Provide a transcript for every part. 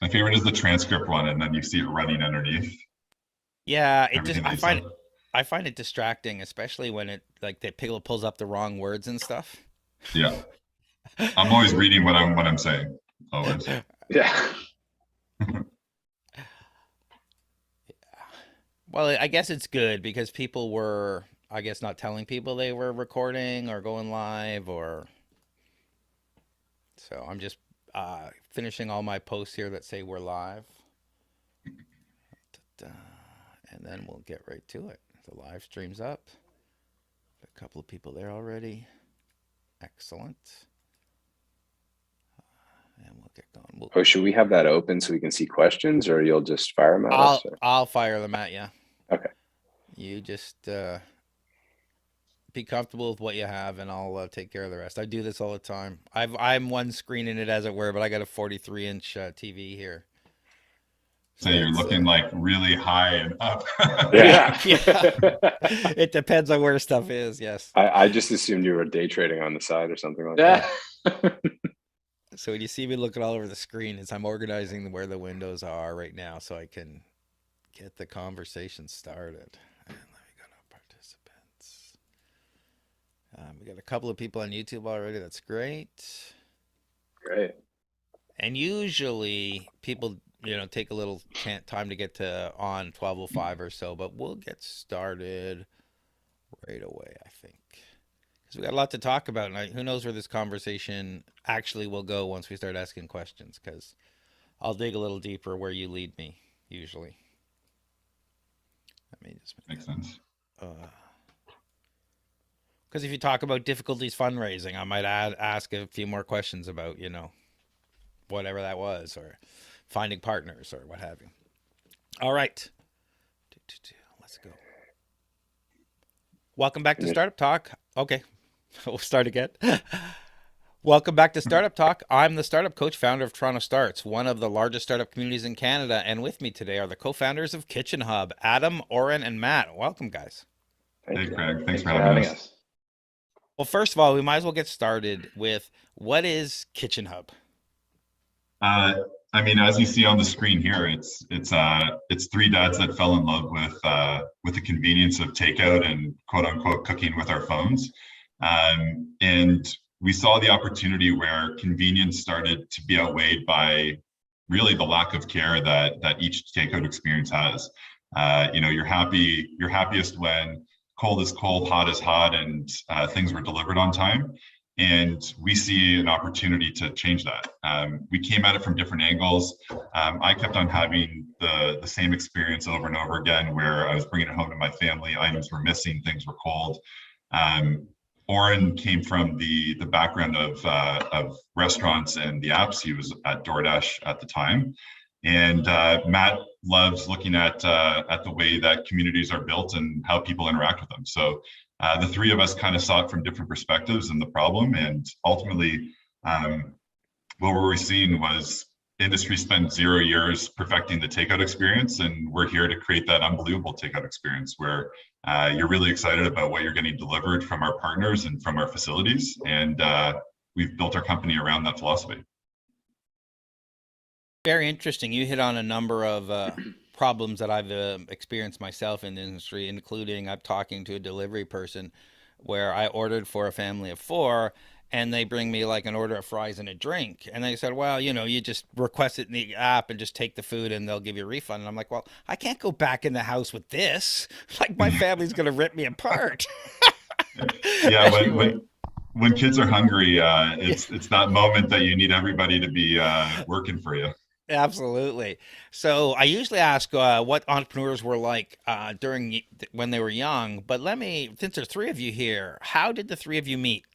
My favorite is the transcript one, and then you see it running underneath Yeah, it just everything that you said. I find it distracting, especially when it like the pickle pulls up the wrong words and stuff. Yeah, I'm always reading what I'm saying. Always. Yeah. Well, I guess it's good because people were, I guess, not telling people they were recording or going live, or so I'm just finishing all my posts here that say we're live. And then we'll get right to it. The live stream's up. A couple of people there already. Excellent. And we'll get going. Oh, should we have that open so we can see questions, or you'll just fire them at us? I'll fire them at you. Okay. You just be comfortable with what you have, and I'll take care of the rest. I do this all the time. I'm one screen in it, as it were, but I got a 43-inch TV here. So you're looking like really high and up. Yeah. It depends on where stuff is. Yes. I just assumed you were day trading on the side or something like that. So when you see me looking all over the screen, is I'm organizing where the windows are right now so I can get the conversation started. And let me go to participants. We got a couple of people on YouTube already. That's great. Great. And usually people, take a little time to get to on 12:05 or so, but we'll get started right away, I think. Because we got a lot to talk about, and who knows where this conversation actually will go once we start asking questions, because I'll dig a little deeper where you lead me, usually. Let me just Makes sense. Because if you talk about difficulties fundraising, I might ask a few more questions about, whatever that was, or finding partners, or what have you. All right. Let's go. Welcome back to Startup Talk. Okay. We'll start again. Welcome back to Startup Talk. I'm the startup coach, founder of TorontoStarts, one of the largest startup communities in Canada. And with me today are the co-founders of Kitchenhub, Adam, Oren, and Matt. Welcome, guys. Hey, Craig. Thanks for having us. Well, first of all, we might as well get started with, what is Kitchenhub? As you see on the screen here, it's three dads that fell in love with the convenience of takeout and quote unquote cooking with our phones. And we saw the opportunity where convenience started to be outweighed by really the lack of care that each takeout experience has. You're happiest when cold is cold, hot is hot, and things were delivered on time. And we see an opportunity to change that. We came at it from different angles. I kept on having the same experience over and over again, where I was bringing it home to my family, items were missing, things were cold. Oren came from the background of restaurants and the apps. He was at DoorDash at the time. And Matt loves looking at the way that communities are built and how people interact with them. So the three of us kind of saw it from different perspectives and the problem. And ultimately, what we were seeing was industry spent 0 years perfecting the takeout experience. And we're here to create that unbelievable takeout experience where you're really excited about what you're getting delivered from our partners and from our facilities. And we've built our company around that philosophy. Very interesting. You hit on a number of problems that I've experienced myself in the industry, including I'm talking to a delivery person where I ordered for a family of 4, and they bring me like an order of fries and a drink. And they said, well, you just request it in the app and just take the food and they'll give you a refund. And I'm like, well, I can't go back in the house with this. Like, my family's going to rip me apart. Yeah, when kids are hungry, it's that moment that you need everybody to be working for you. Absolutely. So I usually ask what entrepreneurs were like when they were young, but since there's 3 of you here, how did the 3 of you meet?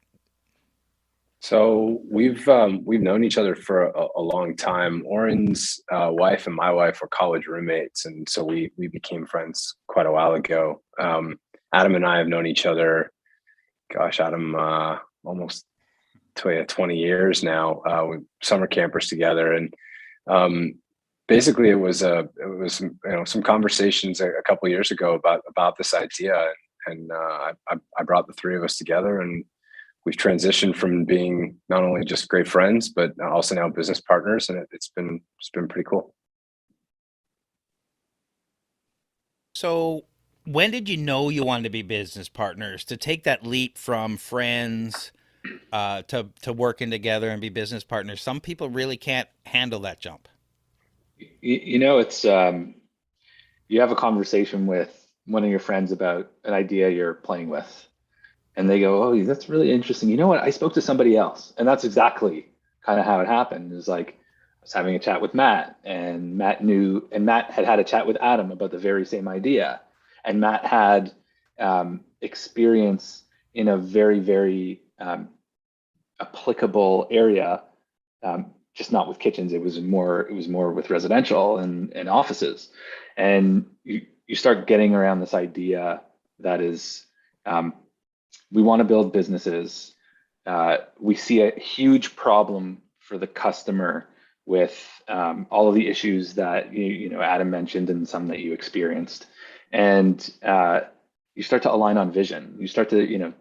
So we've known each other for a long time. Oren's wife and my wife were college roommates, and so we became friends quite a while ago. Adam and I have known each other, gosh, Adam, almost 20 years now. We're summer campers together, and basically it was some conversations a couple of years ago about this idea, and I brought the 3 of us together, and we've transitioned from being not only just great friends, but also now business partners, and it's been pretty cool. So, when did you know you wanted to be business partners? To take that leap from friends to working together and be business partners, some people really can't handle that jump. It's you have a conversation with one of your friends about an idea you're playing with, and they go, "Oh, that's really interesting. You know what? I spoke to somebody else," and that's exactly kind of how it happened. It was like I was having a chat with Matt, and Matt had a chat with Adam about the very same idea, and Matt had experience in a very, very applicable area, just not with kitchens. It was more with residential and offices, and you start getting around this idea that is, we want to build businesses. We see a huge problem for the customer with all of the issues that Adam mentioned and some that you experienced, and you start to align on vision. You start to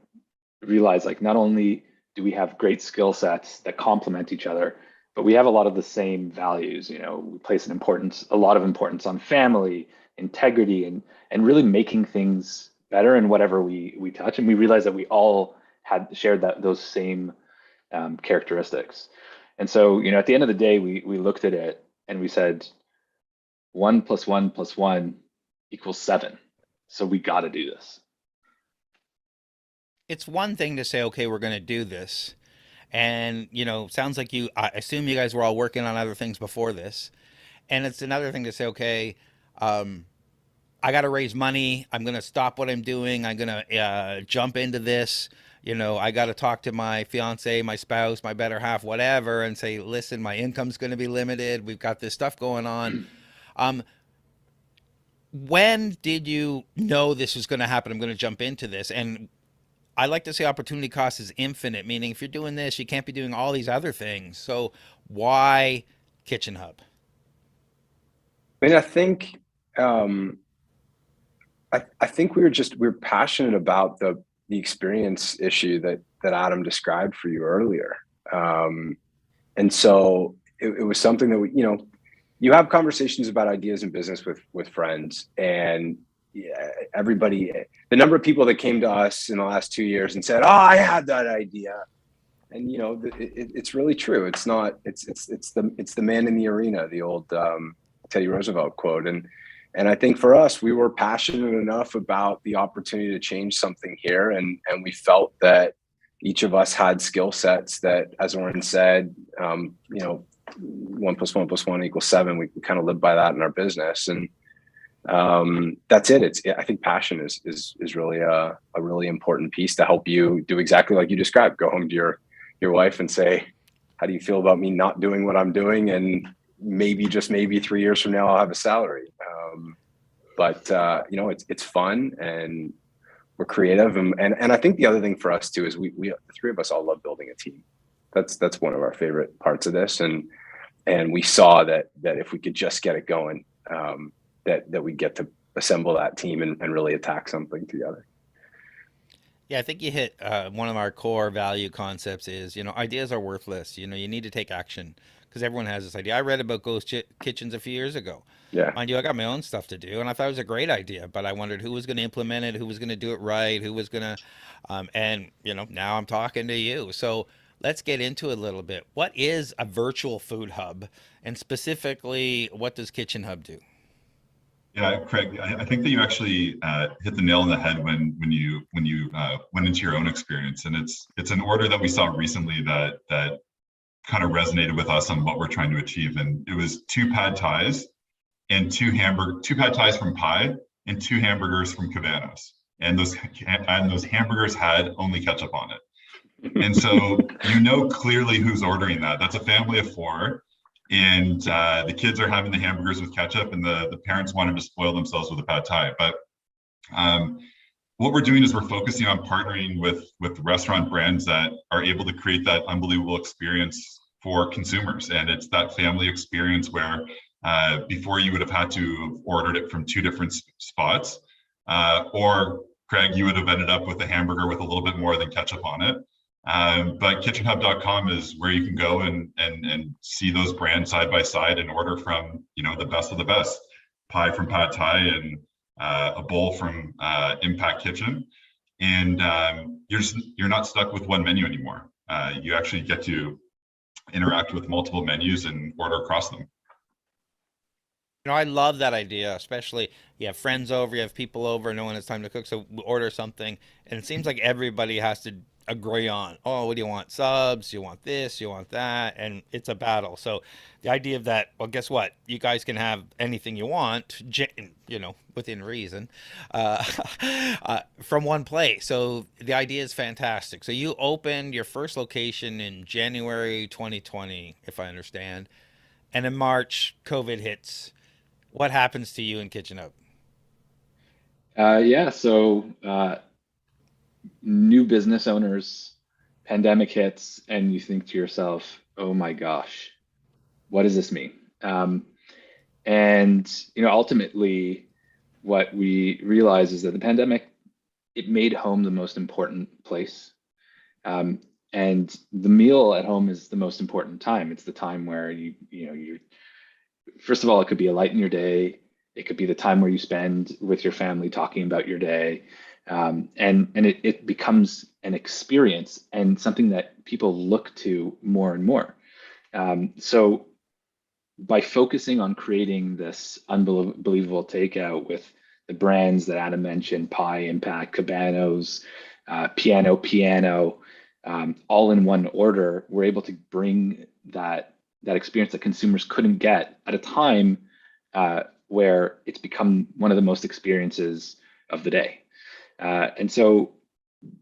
realize, like, not only do we have great skill sets that complement each other, but we have a lot of the same values. We place a lot of importance on family, integrity, and really making things better in whatever we touch. And we realized that we all had shared those same characteristics. And so, at the end of the day, we looked at it and we said, 1 + 1 + 1 = 7. So we got to do this. It's one thing to say, okay, we're going to do this. And, sounds like I assume you guys were all working on other things before this. And it's another thing to say, okay, I got to raise money. I'm going to stop what I'm doing. I'm going to jump into this. I got to talk to my fiance, my spouse, my better half, whatever, and say, listen, my income's going to be limited. We've got this stuff going on. When did you know this was going to happen? I'm going to jump into this. And I like to say opportunity cost is infinite, meaning if you're doing this, you can't be doing all these other things. So why Kitchenhub? I mean, I think I think we're passionate about the experience issue that Adam described for you earlier, and so it was something that you have conversations about ideas in business with friends, and everybody, the number of people that came to us in the last 2 years and said, "Oh, I had that idea," and it's really true. It's the man in the arena, the old Teddy Roosevelt quote, and I think for us, we were passionate enough about the opportunity to change something here, and we felt that each of us had skill sets that, as Oren said, 1 + 1 + 1 = 7. We kind of live by that in our business, and that's it. I think passion is really a really important piece to help you do exactly like you described. Go home to your wife and say, "How do you feel about me not doing what I'm doing?" And maybe, just maybe, 3 years from now, I'll have a salary. But it's fun, and we're creative, and I think the other thing for us too is we the three of us all love building a team. That's one of our favorite parts of this, and we saw that if we could just get it going, that we get to assemble that team and really attack something together. Yeah, I think you hit one of our core value concepts is, ideas are worthless. You need to take action, because everyone has this idea. I read about ghost kitchens a few years ago. Yeah. Mind you, I got my own stuff to do, and I thought it was a great idea, but I wondered who was going to implement it, who was going to do it right, who was going to, and now I'm talking to you. So let's get into it a little bit. What is a virtual food hub, and specifically, what does Kitchenhub do? Yeah, Craig, I think that you actually hit the nail on the head when you went into your own experience, and it's an order that we saw recently that kind of resonated with us on what we're trying to achieve, and it was 2 pad thais and 2 pad thais from Pi and 2 hamburgers from Cabanos, and those hamburgers had only ketchup on it, and so clearly who's ordering that. That's a family of 4. And the kids are having the hamburgers with ketchup, and the parents wanted to spoil themselves with a pad thai. But what we're doing is we're focusing on partnering with restaurant brands that are able to create that unbelievable experience for consumers. And it's that family experience where before you would have had to have ordered it from 2 different spots, or Craig, you would have ended up with a hamburger with a little bit more than ketchup on it. But kitchenhub.com is where you can go and see those brands side by side and order from, the best of the best. Pie from Pad Thai and a bowl from Impact Kitchen. And you're not stuck with one menu anymore. You actually get to interact with multiple menus and order across them. I love that idea, especially you have friends over, you have people over, no one has time to cook, so we order something, and it seems like everybody has to agree on, oh, what do you want? Subs, you want this, you want that, and it's a battle. So the idea of that, well, guess what? You guys can have anything you want, within reason, uh, from one place. So the idea is fantastic. So you opened your first location in January 2020, if I understand, and in March, COVID hits. What happens to you in Kitchenhub? Yeah, so new business owners, pandemic hits, and you think to yourself, oh my gosh, what does this mean? And ultimately, what we realize is that the pandemic, it made home the most important place. And the meal at home is the most important time. It's the time where you first of all, it could be a light in your day. It could be the time where you spend with your family talking about your day. And it becomes an experience and something that people look to more and more. So by focusing on creating this unbelievable takeout with the brands that Adam mentioned, Pie, Impact, Cabanos, Piano, all in one order, we're able to bring that experience that consumers couldn't get at a time where it's become one of the most experiences of the day. And so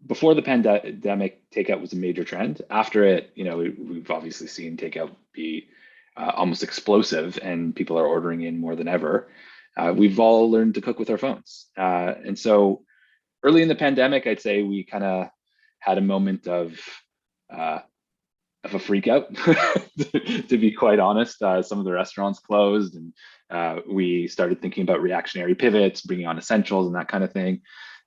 before the pandemic, takeout was a major trend. After it, we've obviously seen takeout be almost explosive, and people are ordering in more than ever. We've all learned to cook with our phones. And so early in the pandemic, I'd say we kind of had a moment of a freak out, to be quite honest. Some of the restaurants closed, and we started thinking about reactionary pivots, bringing on essentials and that kind of thing.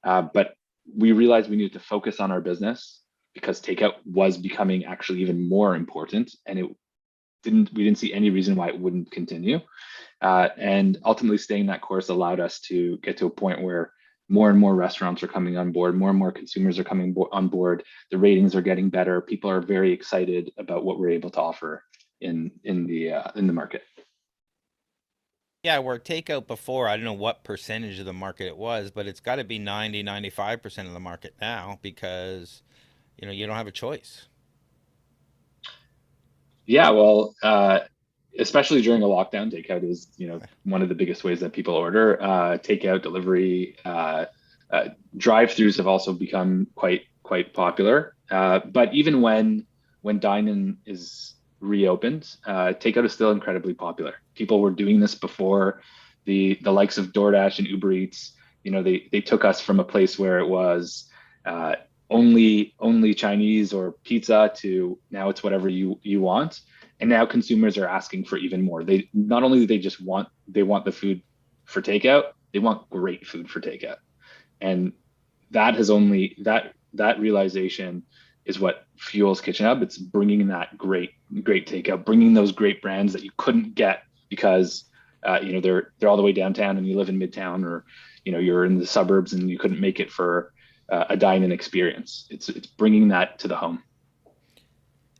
But we realized we needed to focus on our business because takeout was becoming actually even more important, and we didn't see any reason why it wouldn't continue. And ultimately, staying that course allowed us to get to a point where more and more restaurants are coming on board, more and more consumers are coming on board. The ratings are getting better. People are very excited about what we're able to offer in the market. Yeah, where takeout before, I don't know what percentage of the market it was, but it's got to be 95% of the market now because, you don't have a choice. Yeah, well, especially during a lockdown, takeout is, one of the biggest ways that people order. Takeout, delivery, drive-throughs have also become quite popular. But even when dine-in is reopened, takeout is still incredibly popular. People were doing this before the likes of DoorDash and Uber Eats. They took us from a place where it was only Chinese or pizza to now it's whatever you want. And now consumers are asking for even more. They not only do they just want the food for takeout, they want great food for takeout. And that realization is what fuels Kitchenhub. It's bringing that great takeout, bringing those great brands that you couldn't get because they're all the way downtown and you live in Midtown, or you're in the suburbs and you couldn't make it for a dine-in experience. It's bringing that to the home.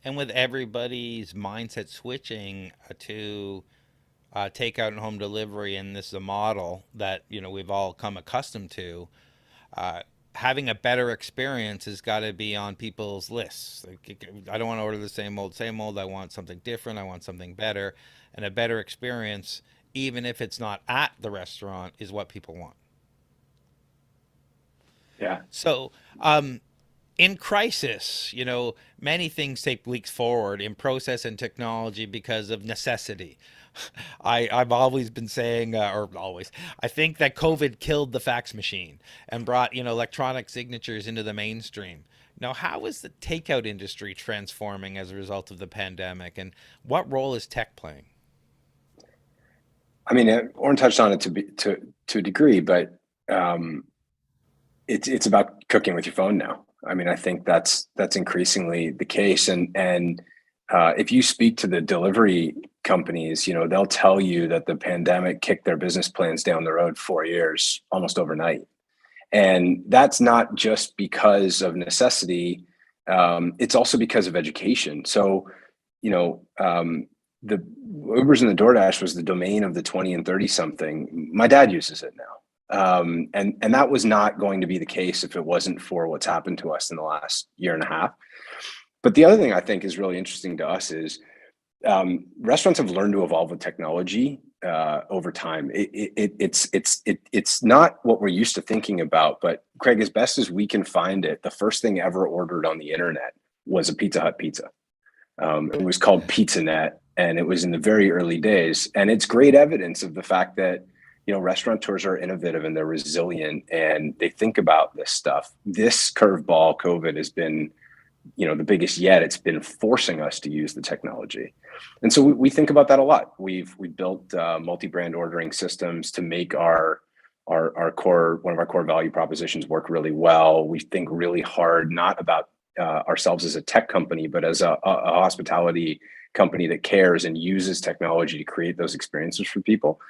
And with everybody's mindset switching to takeout and home delivery, and this is a model that we've all come accustomed to, having a better experience has got to be on people's lists. Like, I don't want to order the same old. I want something different. I want something better, and a better experience, even if it's not at the restaurant, is what people want. Yeah. So, in crisis, many things take leaps forward in process and technology because of necessity. I've always been saying, I think that COVID killed the fax machine and brought, electronic signatures into the mainstream. Now, how is the takeout industry transforming as a result of the pandemic, and what role is tech playing? I mean, Oren touched on it to a degree, but it's about cooking with your phone now. I mean, I think that's increasingly the case. And if you speak to the delivery companies, you know, they'll tell you that the pandemic kicked their business plans down the road 4 years almost overnight. And that's not just because of necessity. It's also because of education. So, you know, the Ubers and the DoorDash was the domain of the 20 and 30 something. My dad uses it now. And that was not going to be the case if it wasn't for what's happened to us in the last year and a half. But the other thing I think is really interesting to us is restaurants have learned to evolve with technology over time. It's not what we're used to thinking about, but Craig, as best as we can find it, the first thing ever ordered on the internet was a Pizza Hut pizza. It was called PizzaNet, and it was in the very early days. And it's great evidence of the fact that, you know, restaurateurs are innovative and they're resilient and they think about this stuff. This curveball COVID has been, you know, the biggest yet. It's been forcing us to use the technology. And so we think about that a lot. We built multi-brand ordering systems to make our core, one of our core value propositions work really well. We think really hard, not about ourselves as a tech company, but as a hospitality company that cares and uses technology to create those experiences for people.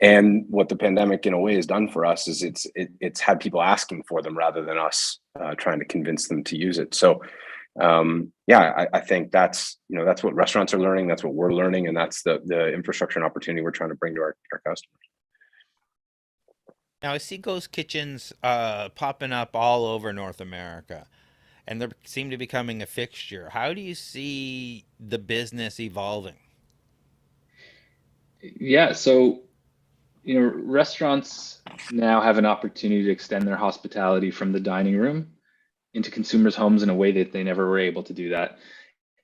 And what the pandemic in a way has done for us is it's had people asking for them rather than us trying to convince them to use it. So I think that's what restaurants are learning. That's what we're learning. And that's the infrastructure and opportunity we're trying to bring to our customers. Now I see ghost kitchens popping up all over North America, and they seem to be becoming a fixture. How do you see the business evolving? Yeah, so you know, restaurants now have an opportunity to extend their hospitality from the dining room into consumers' homes in a way that they never were able to do that.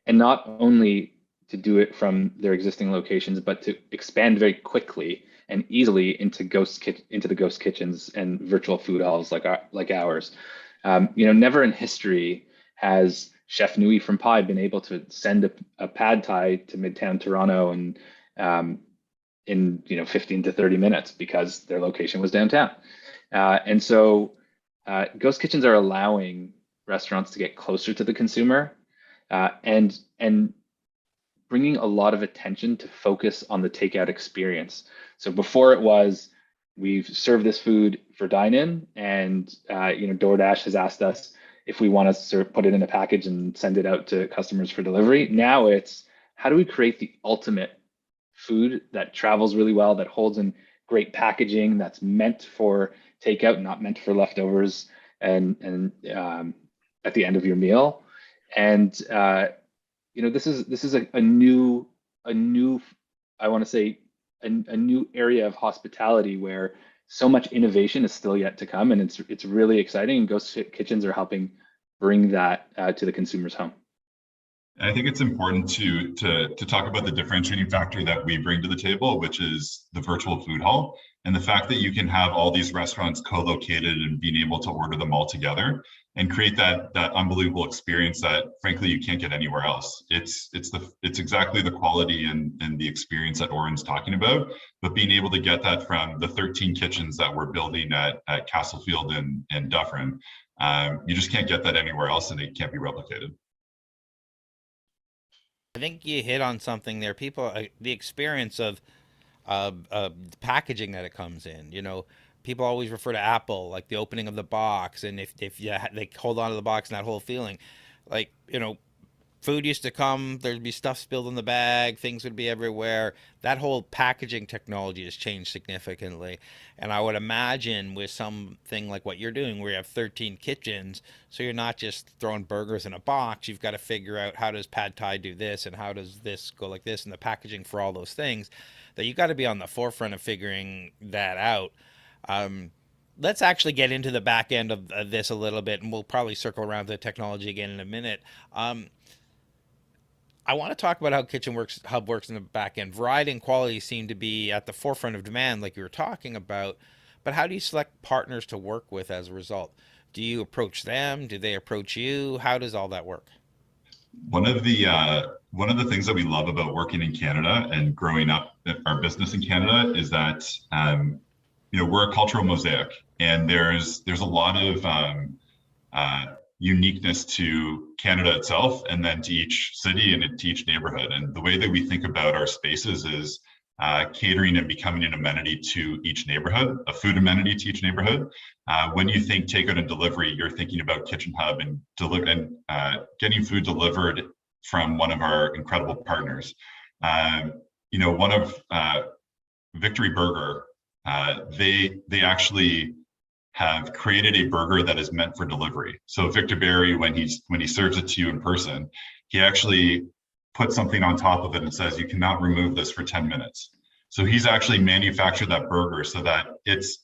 And not only to do it from their existing locations, but to expand very quickly and easily into the ghost kitchens and virtual food halls like ours. You know, never in history has Chef Nui from Pi been able to send a pad thai to Midtown Toronto and in 15 to 30 minutes because their location was downtown. And so ghost kitchens are allowing restaurants to get closer to the consumer and bringing a lot of attention to focus on the takeout experience. So before it was, we've served this food for dine-in, and DoorDash has asked us if we want to put it in a package and send it out to customers for delivery. Now it's, how do we create the ultimate food that travels really well, that holds in great packaging, that's meant for takeout, not meant for leftovers and at the end of your meal. And this is a new I want to say a new area of hospitality where so much innovation is still yet to come, and it's really exciting. And ghost kitchens are helping bring that to the consumer's home. I think it's important to talk about the differentiating factor that we bring to the table, which is the virtual food hall, and the fact that you can have all these restaurants co-located and being able to order them all together and create that unbelievable experience that frankly you can't get anywhere else. It's exactly the quality and the experience that Oren's talking about, but being able to get that from the 13 kitchens that we're building at Castlefield and Dufferin, you just can't get that anywhere else, and it can't be replicated. I think you hit on something there. People, the experience of packaging that it comes in. You know, people always refer to Apple, like the opening of the box, and if they hold on to the box and that whole feeling, like, you know, food used to come, there'd be stuff spilled in the bag, things would be everywhere. That whole packaging technology has changed significantly. And I would imagine with something like what you're doing, where you have 13 kitchens, so you're not just throwing burgers in a box, you've got to figure out how does pad thai do this and how does this go like this, and the packaging for all those things, that you've got to be on the forefront of figuring that out. Let's actually get into the back end of this a little bit, and we'll probably circle around to the technology again in a minute. I want to talk about how Kitchenhub works in the back end. Variety and quality seem to be at the forefront of demand, like you were talking about. But how do you select partners to work with as a result? Do you approach them? Do they approach you? How does all that work? One of the things that we love about working in Canada and growing up our business in Canada is that we're a cultural mosaic, and there's a lot of uniqueness to Canada itself, and then to each city and to each neighborhood. And the way that we think about our spaces is catering and becoming an amenity to each neighborhood, a food amenity to each neighborhood. When you think takeout and delivery, you're thinking about Kitchenhub and getting food delivered from one of our incredible partners. One of Victory Burger, they actually have created a burger that is meant for delivery. So Victor Barry, when he serves it to you in person, he actually puts something on top of it and says, you cannot remove this for 10 minutes. So he's actually manufactured that burger so that it's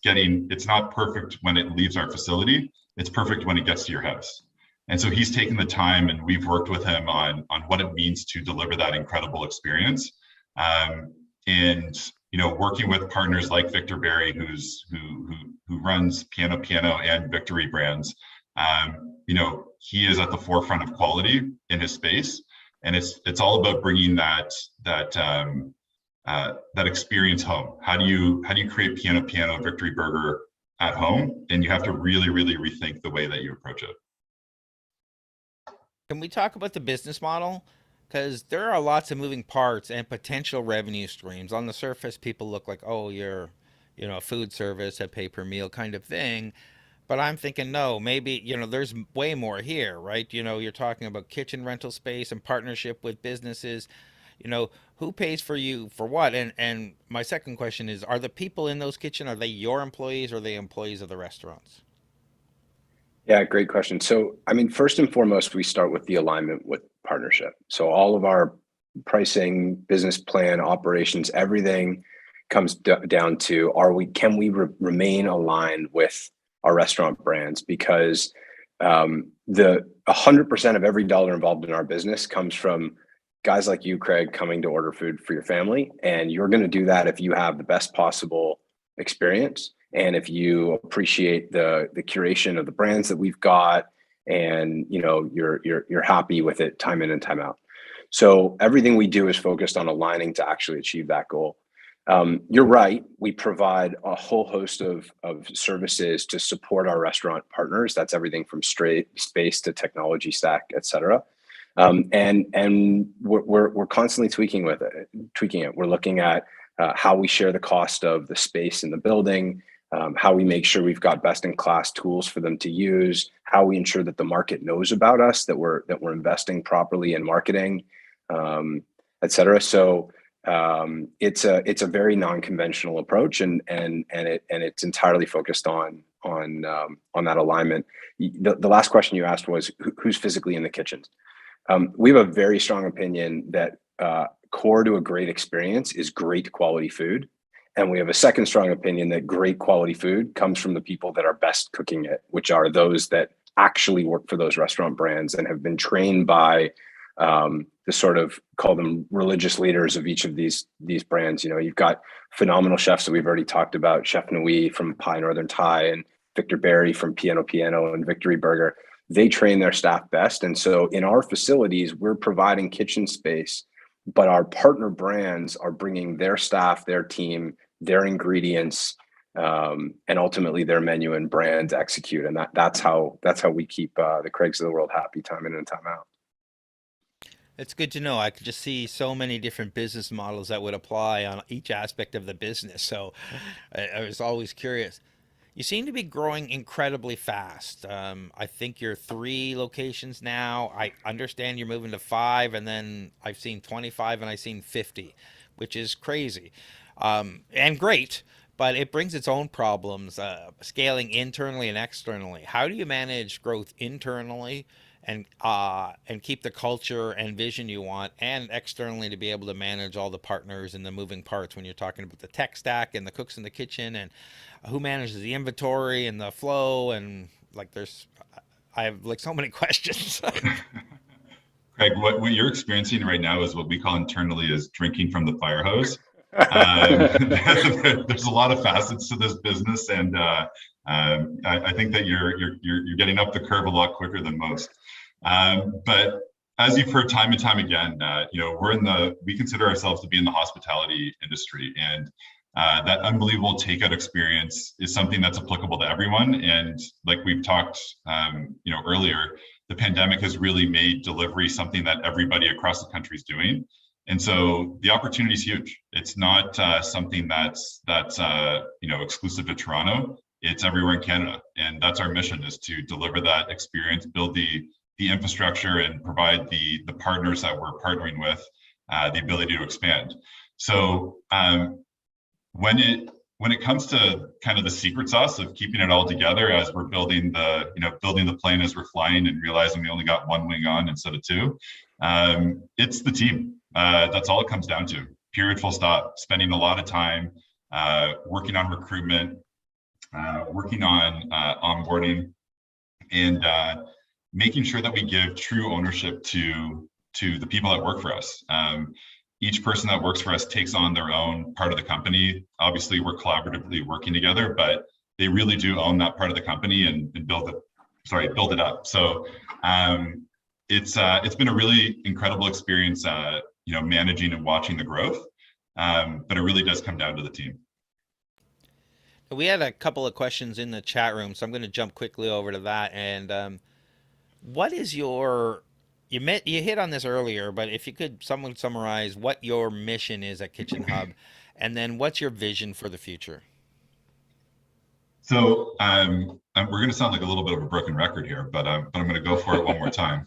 not perfect when it leaves our facility, it's perfect when it gets to your house. And so he's taken the time, and we've worked with him on what it means to deliver that incredible experience. Working with partners like Victor Barry, who runs Piano and Victory brands, he is at the forefront of quality in his space, and it's all about bringing that experience home. How do you create Piano Victory Burger at home? And you have to really, really rethink the way that you approach it. Can we talk about the business model? Because there are lots of moving parts and potential revenue streams. On the surface, people look like, oh, you're, a food service, a pay per meal kind of thing. But I'm thinking, no, maybe, there's way more here, right? You're talking about kitchen rental space and partnership with businesses. Who pays for you for what? And my second question is, are the people in those kitchen, are they your employees or are they employees of the restaurants? Yeah, great question. So, first and foremost, we start with the alignment with partnership. So all of our pricing, business plan, operations, everything comes down to, can we remain aligned with our restaurant brands? Because the 100% of every dollar involved in our business comes from guys like you, Craig, coming to order food for your family. And you're going to do that if you have the best possible experience, and if you appreciate the curation of the brands that we've got, and you're happy with it time in and time out. So everything we do is focused on aligning to actually achieve that goal. You're right. We provide a whole host of services to support our restaurant partners. That's everything from space to technology stack, et cetera. And we're constantly tweaking it. We're looking at how we share the cost of the space in the building, how we make sure we've got best in class tools for them to use, how we ensure that the market knows about us, that we're investing properly in marketing, et cetera. So it's a very non-conventional approach, and it's entirely focused on that alignment. The last question you asked was who's physically in the kitchens. We have a very strong opinion that core to a great experience is great quality food. And we have a second strong opinion that great quality food comes from the people that are best cooking it, which are those that actually work for those restaurant brands and have been trained by the sort of, call them religious leaders of each of these brands. You've got phenomenal chefs that we've already talked about, Chef Nui from Pie Northern Thai and Victor Barry from Piano and Victory Burger. They train their staff best. And so in our facilities, we're providing kitchen space, but our partner brands are bringing their staff, their team, their ingredients, and ultimately their menu and brand to execute. And that's how we keep the Craigs of the world happy time in and time out. It's good to know. I could just see so many different business models that would apply on each aspect of the business. So I was always curious. You seem to be growing incredibly fast. I think you're 3 locations now. I understand you're moving to 5, and then I've seen 25 and I've seen 50, which is crazy and great, but it brings its own problems, scaling internally and externally. How do you manage growth internally and keep the culture and vision you want, and externally to be able to manage all the partners and the moving parts when you're talking about the tech stack and the cooks in the kitchen, and who manages the inventory and the flow, and I have so many questions. Craig, what you're experiencing right now is what we call internally as drinking from the fire hose. There's a lot of facets to this business, and I think that you're getting up the curve a lot quicker than most. But as you've heard time and time again, we consider ourselves to be in the hospitality industry, and that unbelievable takeout experience is something that's applicable to everyone. And like we've talked, earlier, the pandemic has really made delivery something that everybody across the country is doing. And so the opportunity is huge. It's not something that's exclusive to Toronto. It's everywhere in Canada, and that's our mission: is to deliver that experience, build the infrastructure, and provide the partners that we're partnering with the ability to expand. So when it comes to kind of the secret sauce of keeping it all together as we're building the plane as we're flying and realizing we only got one wing on instead of two, it's the team. That's all it comes down to. Period. Full stop. Spending a lot of time working on recruitment, working on onboarding, and making sure that we give true ownership to the people that work for us. Each person that works for us takes on their own part of the company. Obviously, we're collaboratively working together, but they really do own that part of the company and build it up. So it's been a really incredible experience, managing and watching the growth. But it really does come down to the team. We had a couple of questions in the chat room, so I'm going to jump quickly over to that. And what is your you hit on this earlier, but if you could someone summarize what your mission is at Kitchenhub, and then what's your vision for the future? So we're going to sound like a little bit of a broken record here, but I'm going to go for it one more time.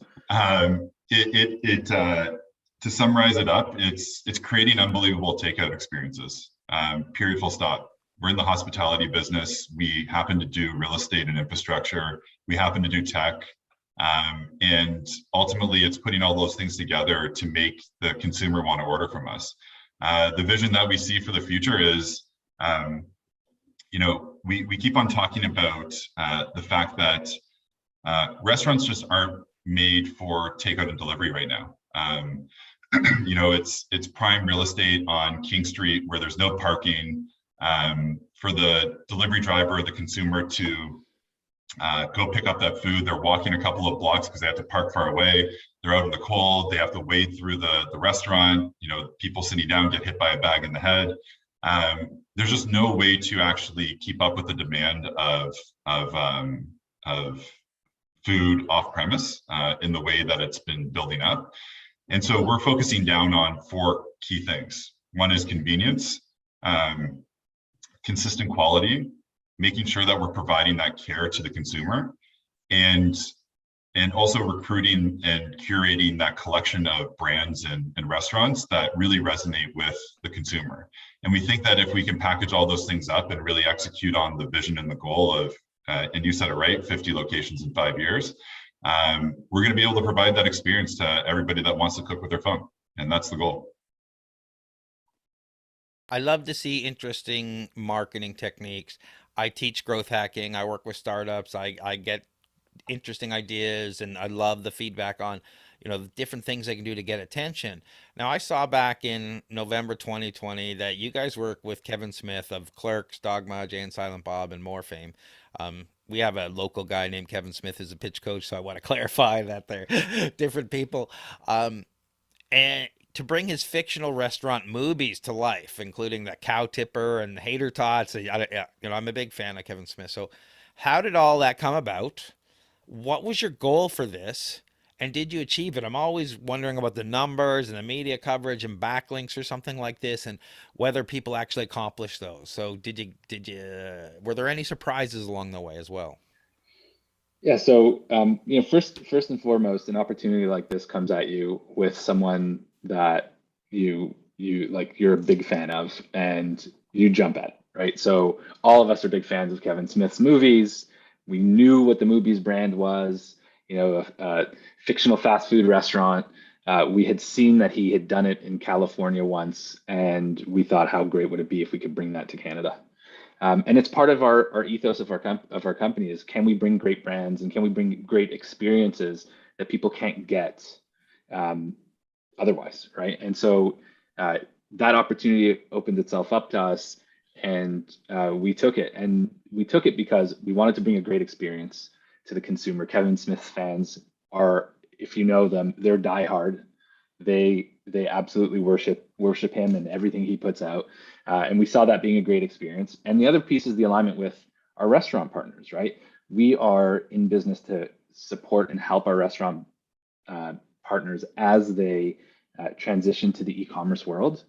To summarize it up, it's creating unbelievable takeout experiences. Period. Full stop. We're in the hospitality business. We happen to do real estate and infrastructure. We happen to do tech. And ultimately, it's putting all those things together to make the consumer want to order from us. The vision that we see for the future is, we keep on talking about the fact that restaurants just aren't made for takeout and delivery right now. It's prime real estate on King Street where there's no parking. For the delivery driver or the consumer to go pick up that food, they're walking a couple of blocks because they have to park far away. They're out in the cold. They have to wade through the restaurant. People sitting down get hit by a bag in the head. There's just no way to actually keep up with the demand of food off premise in the way that it's been building up. And so we're focusing down on 4 key things. One is convenience, consistent quality, making sure that we're providing that care to the consumer, and also recruiting and curating that collection of brands and restaurants that really resonate with the consumer. And we think that if we can package all those things up and really execute on the vision and the goal of, and you said it right, 50 locations in 5 years, we're going to be able to provide that experience to everybody that wants to cook with their phone. And that's the goal. I love to see interesting marketing techniques. I teach growth hacking. I work with startups. I get interesting ideas, and I love the feedback on, the different things they can do to get attention. Now, I saw back in November 2020 that you guys work with Kevin Smith of Clerks, Dogma, Jay and Silent Bob, and more fame. We have a local guy named Kevin Smith who's a pitch coach, so I want to clarify that they're different people. And to bring his fictional restaurant movies to life, including the Cow Tipper and Hater Tots. I'm a big fan of Kevin Smith. So how did all that come about? What was your goal for this? And did you achieve it? I'm always wondering about the numbers and the media coverage and backlinks or something like this, and whether people actually accomplished those. So were there any surprises along the way as well? Yeah. So, first and foremost, an opportunity like this comes at you with someone that you're a big fan of, and you jump at, right? So all of us are big fans of Kevin Smith's movies. We knew what the movies brand was, a fictional fast food restaurant. We had seen that he had done it in California once, and we thought, how great would it be if we could bring that to Canada? And it's part of our ethos of our company is, can we bring great brands and can we bring great experiences that people can't get otherwise, right? And so that opportunity opened itself up to us, and we took it. And we took it because we wanted to bring a great experience to the consumer. Kevin Smith fans are, if you know them, they're diehard. They absolutely worship worship him and everything he puts out. And we saw that being a great experience. And the other piece is the alignment with our restaurant partners, right? We are in business to support and help our restaurant partners as they transition to the e-commerce world.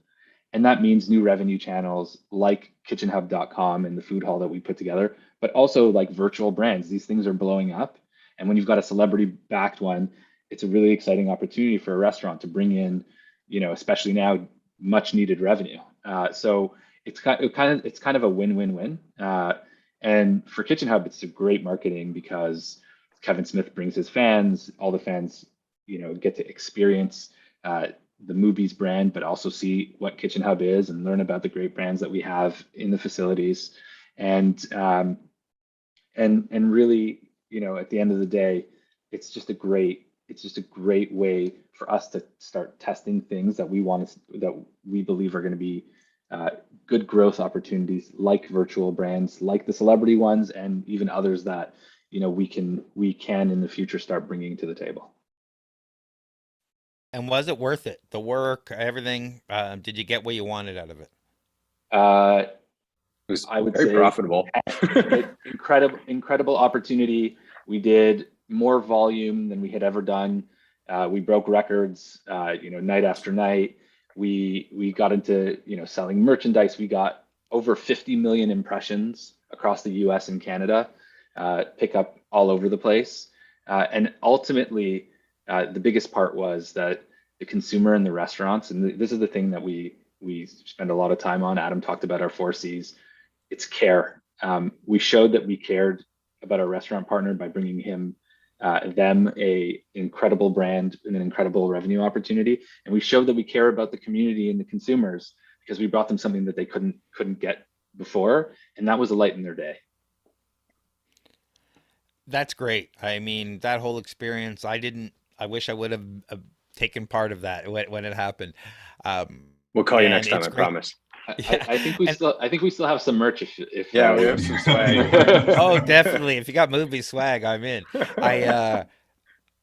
And that means new revenue channels like kitchenhub.com and the food hall that we put together, but also like virtual brands. These things are blowing up. And when you've got a celebrity backed one, it's a really exciting opportunity for a restaurant to bring in, especially now, much needed revenue. So it's kind of a win-win-win. And for Kitchen Hub, it's a great marketing because Kevin Smith brings his fans, all the fans, get to experience the Movies brand, but also see what Kitchen Hub is and learn about the great brands that we have in the facilities. And really, at the end of the day, it's just a great way for us to start testing things that we believe are going to be good growth opportunities, like virtual brands, like the celebrity ones, and even others that we can in the future start bringing to the table. And was it worth it? The work, everything? Did you get what you wanted out of it? It was, I would say, profitable. Incredible opportunity. We did more volume than we had ever done. We broke records, night after night. We got into, selling merchandise. We got over 50 million impressions across the US and Canada, pick up all over the place. And ultimately, the biggest part was that the consumer and the restaurants, and this is the thing that we spend a lot of time on. Adam talked about our 4 C's. It's care. We showed that we cared about our restaurant partner by bringing them a incredible brand and an incredible revenue opportunity. And we showed that we care about the community and the consumers because we brought them something that they couldn't get before. And that was a light in their day. That's great. I mean, that whole experience, I wish I would have taken part of that when it happened. We'll call you next time, I promise. I think we still have some merch if we have some swag. Oh, definitely. If you got movie swag, I'm in.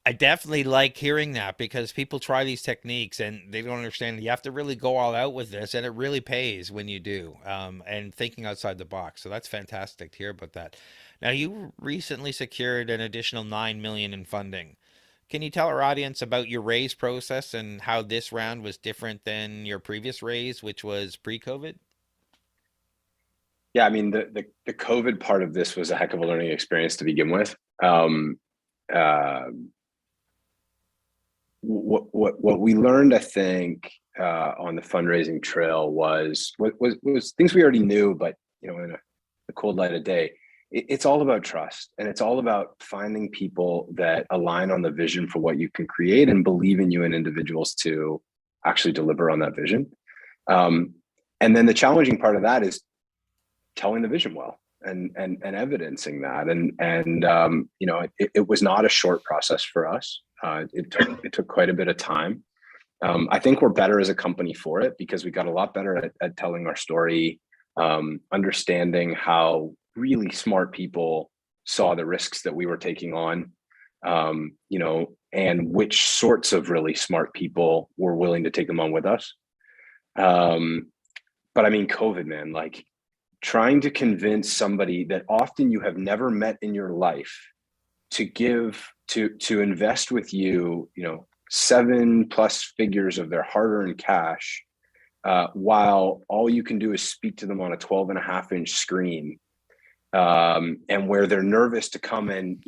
I definitely like hearing that because people try these techniques and they don't understand. You have to really go all out with this, and it really pays when you do. And thinking outside the box. So that's fantastic to hear about that. Now, you recently secured an additional $9 million in funding. Can you tell our audience about your raise process and how this round was different than your previous raise, which was pre-COVID? Yeah, I mean, the COVID part of this was a heck of a learning experience to begin with. What we learned, I think, on the fundraising trail was things we already knew, but in a cold light of day. It's all about trust, and it's all about finding people that align on the vision for what you can create and believe in you and individuals to actually deliver on that vision. And then the challenging part of that is telling the vision well and evidencing that. And it was not a short process for us. It took quite a bit of time. I think we're better as a company for it because we got a lot better at telling our story, understanding how really smart people saw the risks that we were taking on, and which sorts of really smart people were willing to take them on with us. But I mean, COVID, man, like trying to convince somebody that often you have never met in your life to invest with you, 7+ figures of their hard-earned cash, while all you can do is speak to them on a 12.5-inch screen. And where they're nervous to come and,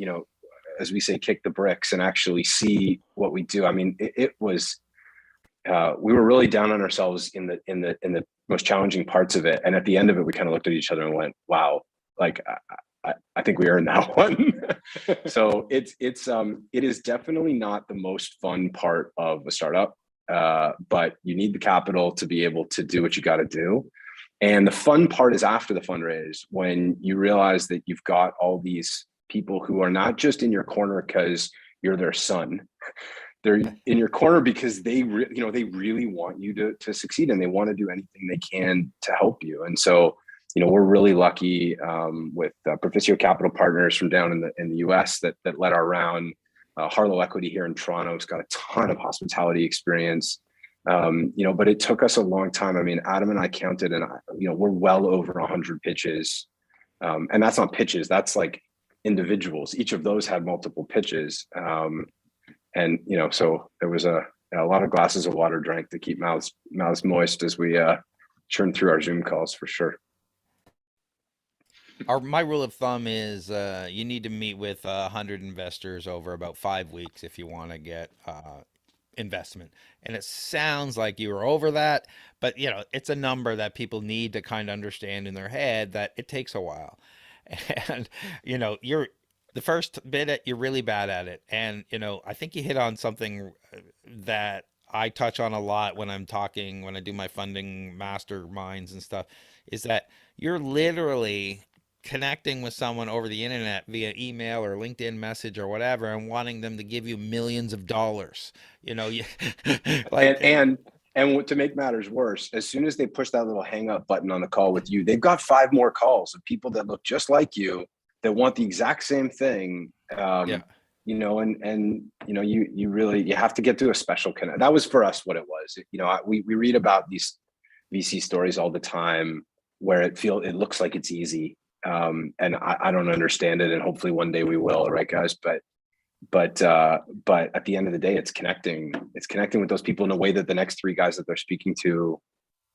as we say, kick the bricks and actually see what we do. I mean, it was, we were really down on ourselves in the most challenging parts of it. And at the end of it, we kind of looked at each other and went, wow, like, I think we earned that one. So it is definitely not the most fun part of a startup, but you need the capital to be able to do what you got to do. And the fun part is after the fundraise, when you realize that you've got all these people who are not just in your corner because you're their son. They're in your corner because they really want you to succeed, and they want to do anything they can to help you. And so, we're really lucky with Proficio Capital Partners from down in the US that led our round. Harlow Equity here in Toronto has got a ton of hospitality experience. But it took us a long time. I mean, Adam and I counted, and we're well over 100 pitches, and that's not pitches. That's like individuals. Each of those had multiple pitches, and so there was a lot of glasses of water drank to keep mouths moist as we churn through our Zoom calls for sure. My rule of thumb is you need to meet with 100 investors over about 5 weeks if you want to get investment. And it sounds like you were over that, but it's a number that people need to kind of understand in their head that it takes a while. And you're the first bit you're really bad at it. And I think you hit on something that I touch on a lot when I do my funding masterminds and stuff, is that you're literally connecting with someone over the internet via email or LinkedIn message or whatever, and wanting them to give you millions of dollars. Like, and to make matters worse, as soon as they push that little hang up button on the call with you, they've got 5 more calls of people that look just like you that want the exact same thing. You have to get to a special connect. That was for us what it was. We read about these VC stories all the time where it looks like it's easy. And I don't understand it, and hopefully one day we will, right, guys? But at the end of the day, it's connecting with those people in a way that the next 3 guys that they're speaking to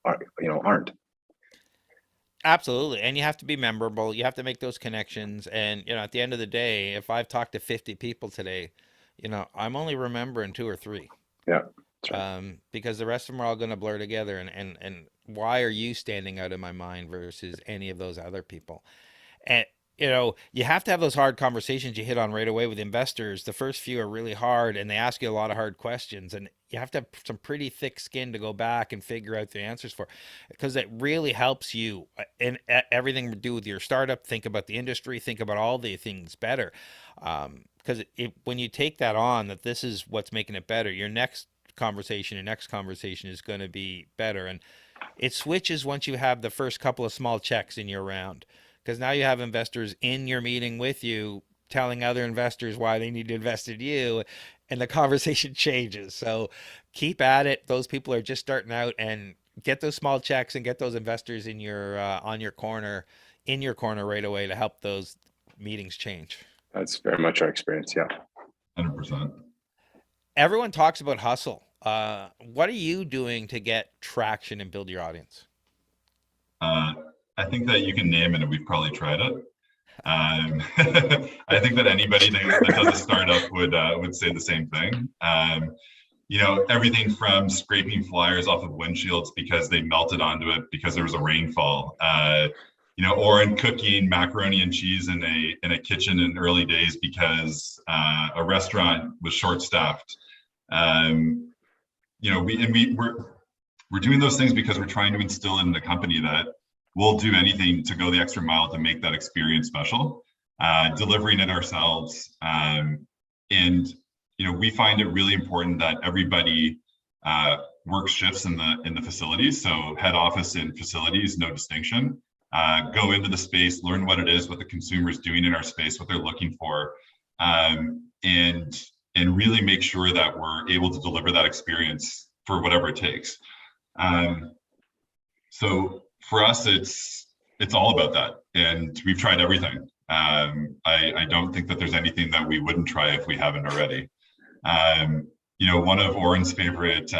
aren't. Absolutely. And you have to be memorable. You have to make those connections. And, at the end of the day, if I've talked to 50 people today, I'm only remembering 2 or 3. Yeah. Right. Because the rest of them are all going to blur together. And why are you standing out in my mind versus any of those other people? And, you have to have those hard conversations you hit on right away with investors. The first few are really hard, and they ask you a lot of hard questions, and you have to have some pretty thick skin to go back and figure out the answers for, because it really helps you in everything to do with your startup. Think about the industry, think about all the things better. Because when you take that on, that this is what's making it better, your next conversation is going to be better. And it switches once you have the first couple of small checks in your round, because now you have investors in your meeting with you telling other investors why they need to invest in you, and the conversation changes. So keep at it. Those people are just starting out, and get those small checks and get those investors in your corner right away to help those meetings change. That's very much our experience. Yeah. 100%. Everyone talks about hustle. What are you doing to get traction and build your audience? I think that you can name it, and we've probably tried it. I think that anybody that does a startup would say the same thing. Everything from scraping flyers off of windshields because they melted onto it because there was a rainfall, or in cooking macaroni and cheese in a kitchen in early days because a restaurant was short-staffed. We're doing those things because we're trying to instill in the company that we'll do anything to go the extra mile to make that experience special, delivering it ourselves. We find it really important that everybody works shifts in the facilities. So head office and facilities, no distinction. Go into the space, learn what it is, what the consumer is doing in our space, what they're looking for, and really make sure that we're able to deliver that experience for whatever it takes. So for us, it's all about that, and we've tried everything. I don't think that there's anything that we wouldn't try if we haven't already. One of Oren's favorite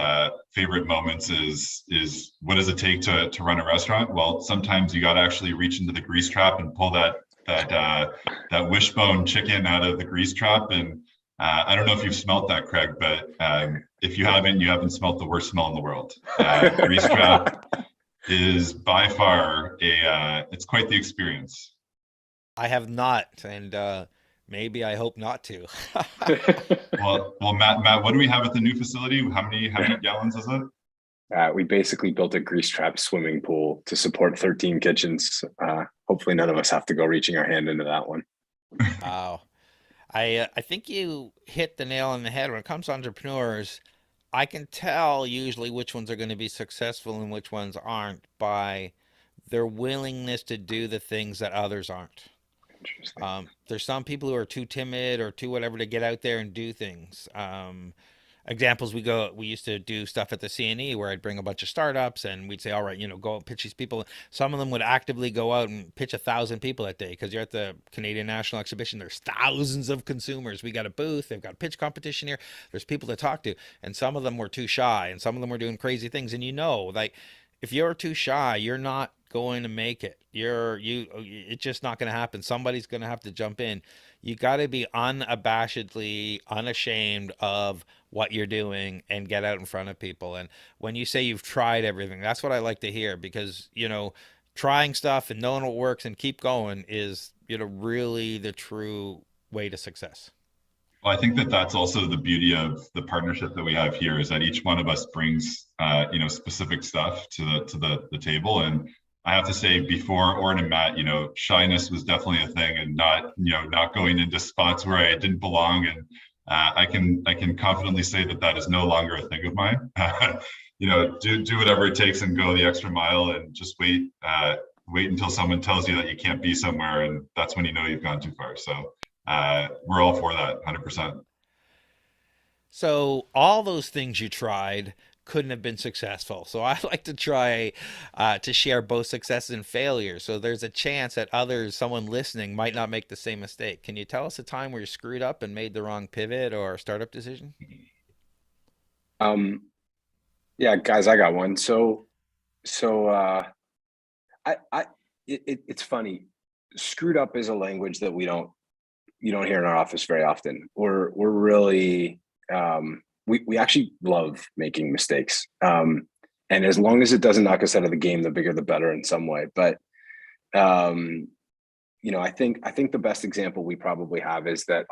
moments is what does it take to run a restaurant? Well, sometimes you got to actually reach into the grease trap and pull that wishbone chicken out of the grease trap. And I don't know if you've smelt that, Craig, but if you haven't smelt the worst smell in the world. Grease trap is by far it's quite the experience. I have not, and maybe I hope not to. well, Matt, what do we have at the new facility? How many gallons is it? We basically built a grease trap swimming pool to support 13 kitchens. Hopefully none of us have to go reaching our hand into that one. Wow. I think you hit the nail on the head. When it comes to entrepreneurs, I can tell usually which ones are going to be successful and which ones aren't by their willingness to do the things that others aren't. Interesting. There's some people who are too timid or too whatever to get out there and do things. examples, we used to do stuff at the CNE where I'd bring a bunch of startups and we'd say, all right, go and pitch these people. Some of them would actively go out and pitch 1,000 people that day, because you're at the Canadian National Exhibition. There's thousands of consumers. We got a booth. They've got a pitch competition here. There's people to talk to. And some of them were too shy, and some of them were doing crazy things. And like, if you're too shy, you're not going to make it. It's just not going to happen. Somebody's going to have to jump in. You got to be unabashedly unashamed of what you're doing and get out in front of people. And when you say you've tried everything, that's what I like to hear, because trying stuff and knowing what works and keep going is really the true way to success. Well, I think that that's also the beauty of the partnership that we have here, is that each one of us brings, specific stuff to the table. And I have to say, before Oren and Matt, shyness was definitely a thing, and not going into spots where I didn't belong. And I can confidently say that is no longer a thing of mine. Do whatever it takes and go the extra mile, and just wait until someone tells you that you can't be somewhere, and that's when you've gone too far. So we're all for that, 100%. So all those things you tried couldn't have been successful. So I like to try to share both successes and failures. So there's a chance that someone listening might not make the same mistake. Can you tell us a time where you screwed up and made the wrong pivot or startup decision? Yeah, guys, I got one. So it's funny. Screwed up is a language that you don't hear in our office very often. We're really, we actually love making mistakes. And as long as it doesn't knock us out of the game, the bigger the better in some way. But I think the best example we probably have is that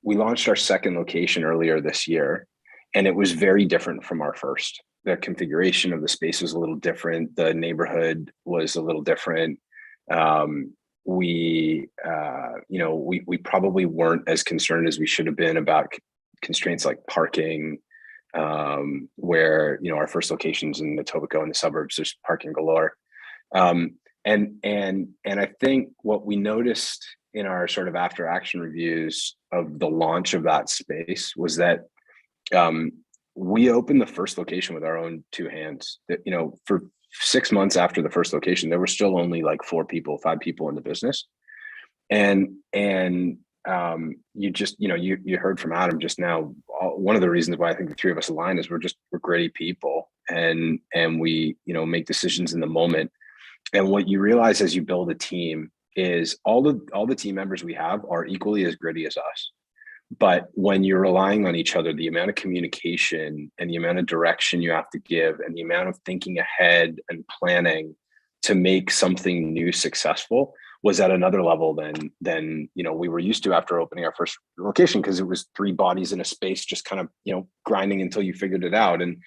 we launched our second location earlier this year, and it was very different from our first. The configuration of the space was a little different. The neighborhood was a little different. We probably weren't as concerned as we should have been about constraints like parking, where our first locations in Etobicoke in the suburbs, there's parking galore. And I think what we noticed in our sort of after action reviews of the launch of that space was that we opened the first location with our own two hands. That, for 6 months after the first location, there were still only like 5 people in the business. And you heard from Adam just now, one of the reasons why I think the three of us align is we're gritty people, and we, make decisions in the moment. And what you realize as you build a team is all the team members we have are equally as gritty as us. But when you're relying on each other, the amount of communication and the amount of direction you have to give and the amount of thinking ahead and planning to make something new successful was at another level than we were used to after opening our first location, because it was 3 bodies in a space just kind of grinding until you figured it out. And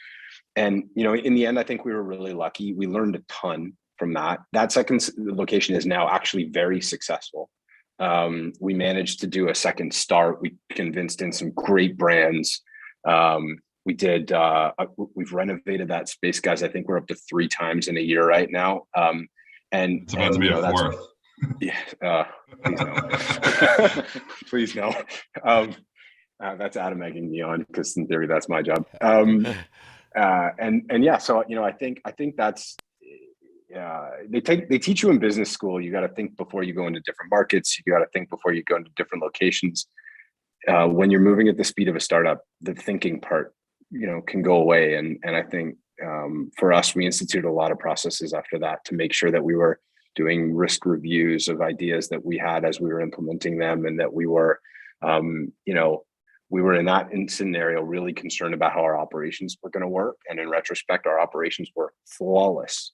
in the end, I think we were really lucky. We learned a ton from that. That second location is now actually very successful. We managed to do a second start. We convinced in some great brands. We've renovated that space, guys. I think we're up to 3 times in a year right now. And it's about to be a 4th. Yeah, please no. That's Adam egging me on, because in theory that's my job. So I think that's. They teach you in business school, you got to think before you go into different markets. You got to think before you go into different locations. When you're moving at the speed of a startup, the thinking part, can go away. And I think for us, we instituted a lot of processes after that to make sure that we were doing risk reviews of ideas that we had as we were implementing them, and that we were, we were in that scenario really concerned about how our operations were going to work. And in retrospect, our operations were flawless.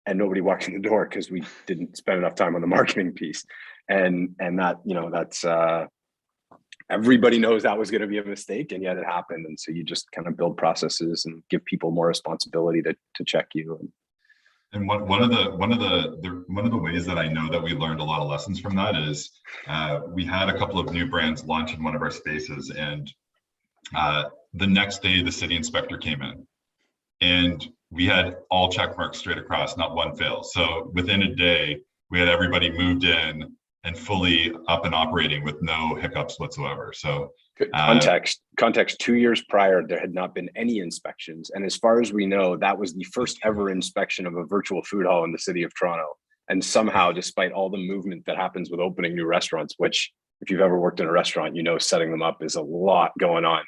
And nobody walked in the door because we didn't spend enough time on the marketing piece. And that, that's everybody knows that was going to be a mistake, and yet it happened. And so you just kind of build processes and give people more responsibility to check you. And one of the ways that I know that we learned a lot of lessons from that is we had a couple of new brands launch in one of our spaces, and the next day the city inspector came in, and we had all check marks straight across, not one fail. So within a day, we had everybody moved in and fully up and operating with no hiccups whatsoever. So Context, 2 years prior, there had not been any inspections. And as far as we know, that was the first ever inspection of a virtual food hall in the city of Toronto. And somehow, despite all the movement that happens with opening new restaurants, which if you've ever worked in a restaurant, you know, setting them up is a lot going on.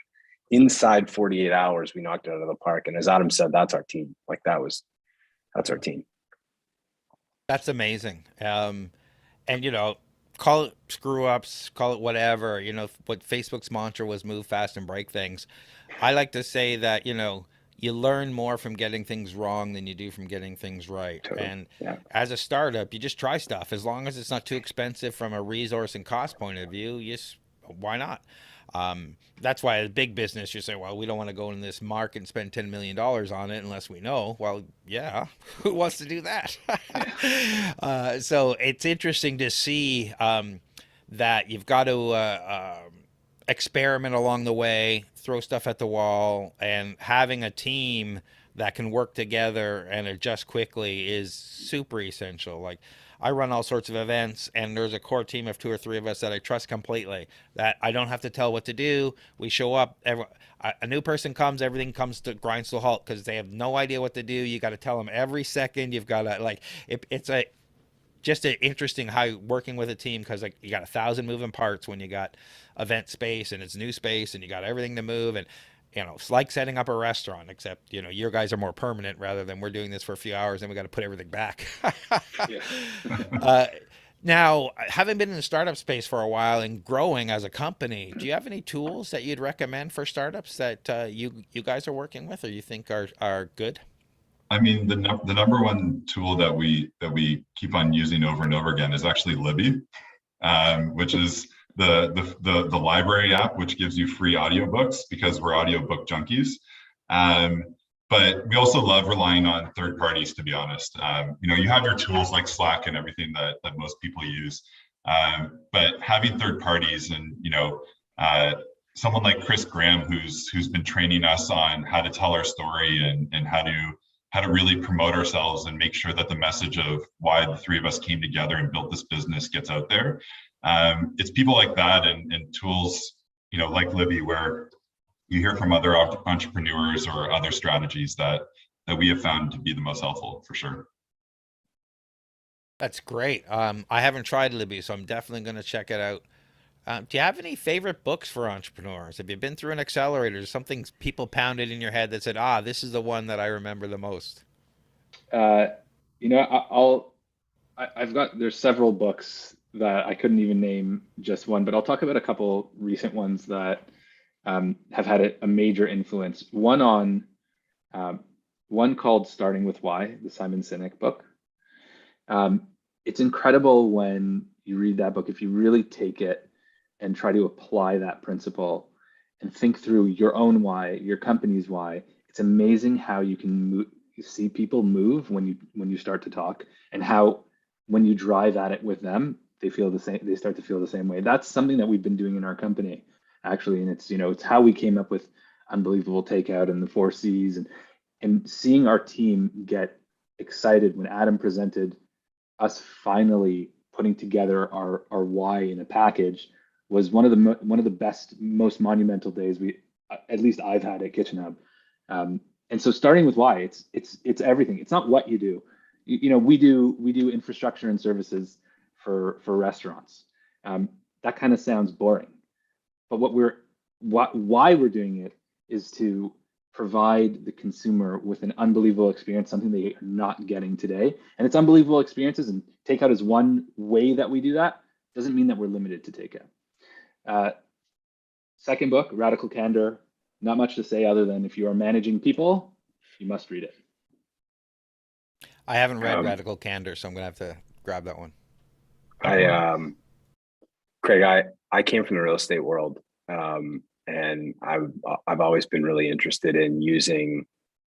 Inside 48 hours, we knocked it out of the park. And as Adam said, that's our team. Like that's our team. That's amazing. And, you know, call it screw ups, call it whatever, you know, what Facebook's mantra was move fast and break things. I like to say that, you know, you learn more from getting things wrong than you do from getting things right. Totally. And Yeah. as a startup, you just try stuff. As long as it's not too expensive from a resource and cost point of view, why not? That's why as a big business, you say, well, we don't want to go in this market and spend $10 million on it unless we know. Well, yeah, who wants to do that? So it's interesting to see that you've got to experiment along the way, throw stuff at the wall, and having a team that can work together and adjust quickly is super essential. Like, I run all sorts of events, and there's a core team of 2 or 3 of us that I trust completely, that I don't have to tell what to do. We show up, a new person comes, everything grinds to a halt because they have no idea what to do. You got to tell them every second. You've got to, like, it's just an interesting how working with a team, because like you got 1,000 moving parts when you got event space and it's new space and you got everything to move. And you know, it's like setting up a restaurant, except, you know, your guys are more permanent rather than we're doing this for a few hours and we got to put everything back. Now, having been in the startup space for a while and growing as a company, do you have any tools that you'd recommend for startups that you guys are working with or you think are good? I mean, the number one tool that we keep on using over and over again is actually Libby, which is the library app, which gives you free audiobooks because we're audiobook junkies. But we also love relying on third parties, to be honest. You know, you have your tools like Slack and everything that most people use, but having third parties and, you know, someone like Chris Graham, who's been training us on how to tell our story and how to really promote ourselves and make sure that the message of why the 3 of us came together and built this business gets out there. It's people like that and tools, you know, like Libby, where you hear from other entrepreneurs or other strategies that we have found to be the most helpful, for sure. That's great. I haven't tried Libby, so I'm definitely going to check it out. Do you have any favorite books for entrepreneurs? Have you been through an accelerator? Something people pounded in your head that said, this is the one that I remember the most? You know, there's several books that I couldn't even name just one, but I'll talk about a couple recent ones that have had a major influence. One called Starting with Why, the Simon Sinek book. It's incredible when you read that book, if you really take it and try to apply that principle and think through your own why, your company's why. It's amazing how you can see people move when you start to talk, and how when you drive at it with them, they feel the same. They start to feel the same way. That's something that we've been doing in our company, actually, and it's, you know, it's how we came up with Unbelievable Takeout and the 4 C's, and seeing our team get excited when Adam presented us finally putting together our why in a package was one of the best, most monumental days at least I've had at Kitchenhub. And so starting with why, it's everything. It's not what you do. You know, we do infrastructure and services for restaurants. That kind of sounds boring, but why we're doing it is to provide the consumer with an unbelievable experience, something they are not getting today. And it's unbelievable experiences, and takeout is one way that we do that. Doesn't mean that we're limited to takeout. Second book, Radical Candor. Not much to say other than if you are managing people, you must read it. I haven't read Radical Candor, so I'm gonna have to grab that one. Craig, I came from the real estate world, and I've always been really interested in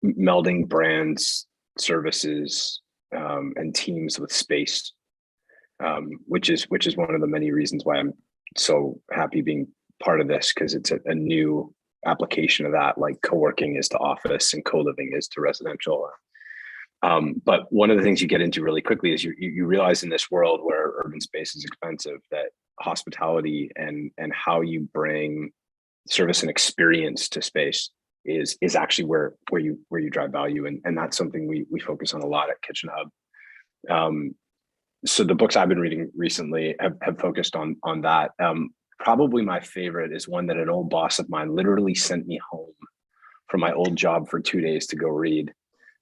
melding brands, services, and teams with space, which is one of the many reasons why I'm so happy being part of this, because it's a new application of that, like co-working is to office and co-living is to residential. But one of the things you get into really quickly is you realize in this world where urban space is expensive, that hospitality and how you bring service and experience to space is actually where you drive value, and that's something we focus on a lot at KitchenHub. So the books I've been reading recently have focused on that. Probably my favorite is one that an old boss of mine literally sent me home from my old job for 2 days to go read.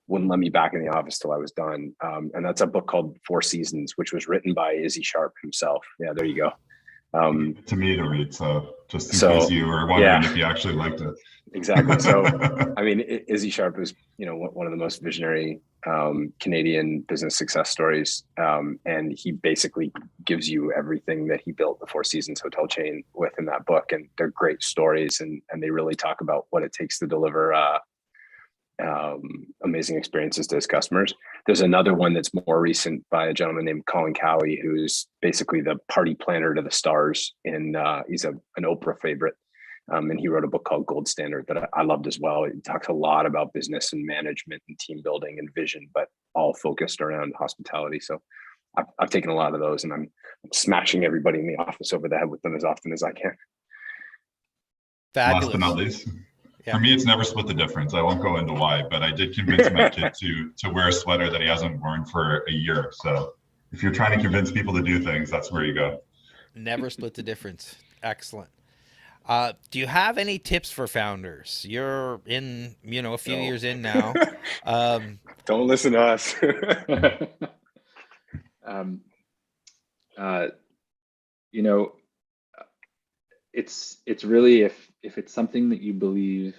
Wouldn't let me back in the office till I was done. And that's a book called Four Seasons, which was written by Izzy Sharp himself. Yeah, there you go. To me to read, so just in case you were wondering if you actually liked it. Exactly. So, I mean, Izzy Sharp is, one of the most visionary Canadian business success stories, and he basically gives you everything that he built the Four Seasons hotel chain with in that book, and they're great stories, and they really talk about what it takes to deliver amazing experiences to his customers. There's another one that's more recent by a gentleman named Colin Cowie, who's basically the party planner to the stars, and he's an Oprah favorite. And he wrote a book called Gold Standard that I loved as well. He talks a lot about business and management and team building and vision, but all focused around hospitality. So I've taken a lot of those, and I'm smashing everybody in the office over the head with them as often as I can. Fabulous. Last but not least, for me, it's never split the difference. I won't go into why, but I did convince my kid to wear a sweater that he hasn't worn for a year. So if you're trying to convince people to do things, that's where you go. Never split the difference. Excellent. Do you have any tips for founders? You're in, a few years in now. Don't listen to us. It's really if it's something that you believe,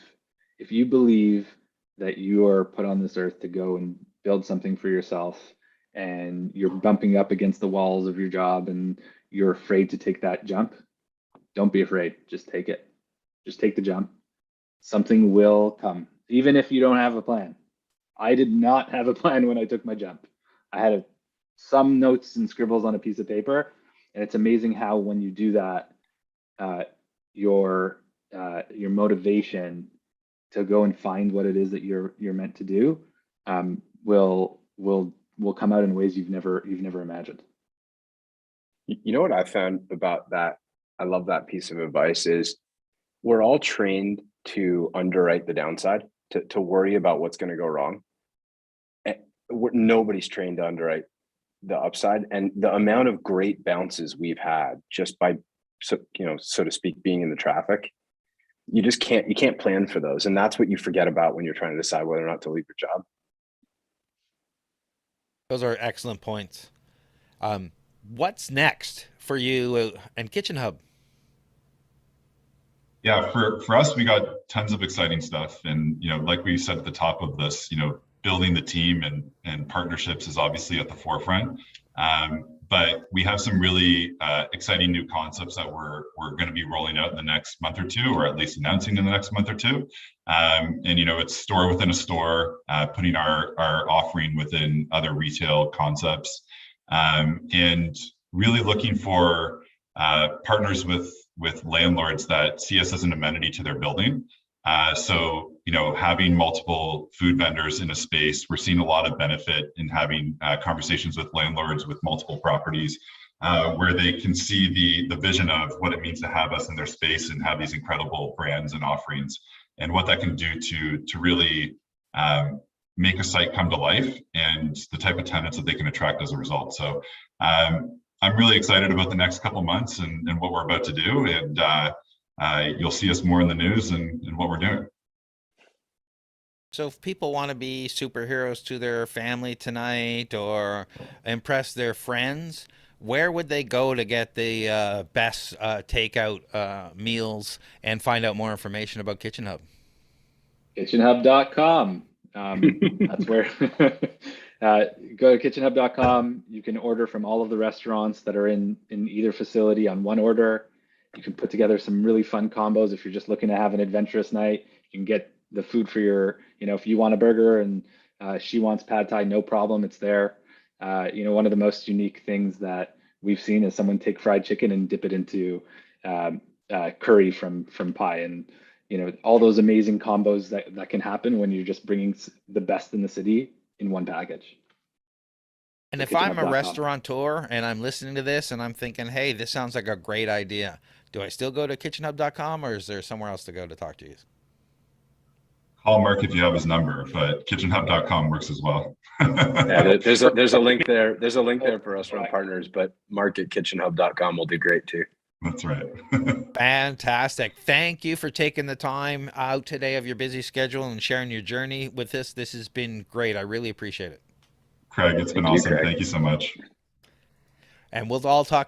if you believe that you are put on this earth to go and build something for yourself, and you're bumping up against the walls of your job and you're afraid to take that jump, don't be afraid. Just take it. Just take the jump. Something will come, even if you don't have a plan. I did not have a plan when I took my jump. I had some notes and scribbles on a piece of paper, and it's amazing how when you do that, your motivation to go and find what it is that you're meant to do will come out in ways you've never imagined. You know what I found about that? I love that piece of advice is we're all trained to underwrite the downside, to worry about what's going to go wrong. And nobody's trained to underwrite the upside, and the amount of great bounces we've had just by, so to speak, being in the traffic, you can't plan for those. And that's what you forget about when you're trying to decide whether or not to leave your job. Those are excellent points. What's next for you and KitchenHub? Yeah, for us, we got tons of exciting stuff. And, like we said at the top of this, building the team and partnerships is obviously at the forefront. But we have some really exciting new concepts that we're going to be rolling out in the next month or two, or at least announcing in the next month or two. And, it's store within a store, putting our offering within other retail concepts, and really looking for partners with landlords that see us as an amenity to their building. So, having multiple food vendors in a space, we're seeing a lot of benefit in having conversations with landlords with multiple properties, where they can see the vision of what it means to have us in their space and have these incredible brands and offerings, and what that can do to really make a site come to life, and the type of tenants that they can attract as a result. So I'm really excited about the next couple of months and what we're about to do, and you'll see us more in the news and what we're doing. So if people want to be superheroes to their family tonight or impress their friends, where would they go to get the best takeout meals and find out more information about KitchenHub? Kitchenhub.com. That's where go to kitchenhub.com. You can order from all of the restaurants that are in either facility on one order. You can put together some really fun combos if you're just looking to have an adventurous night. You can get the food for your, if you want a burger and she wants pad thai, no problem, it's there. One of the most unique things that we've seen is someone take fried chicken and dip it into curry from pie, and all those amazing combos that can happen when you're just bringing the best in the city in one package. And So if I'm a kitchenhub.com. restaurateur and I'm listening to this and I'm thinking, hey, this sounds like a great idea, do I still go to kitchenhub.com, or is there somewhere else to go to talk to you? Call Mark if you have his number, but kitchenhub.com works as well. Yeah, there's a link there. There's a link there for restaurant partners, but Mark at kitchenhub.com will do great too. That's right. Fantastic. Thank you for taking the time out today of your busy schedule and sharing your journey with us. This has been great. I really appreciate it. Craig, it's been Thank you, awesome. Craig. Thank you so much. And we'll all talk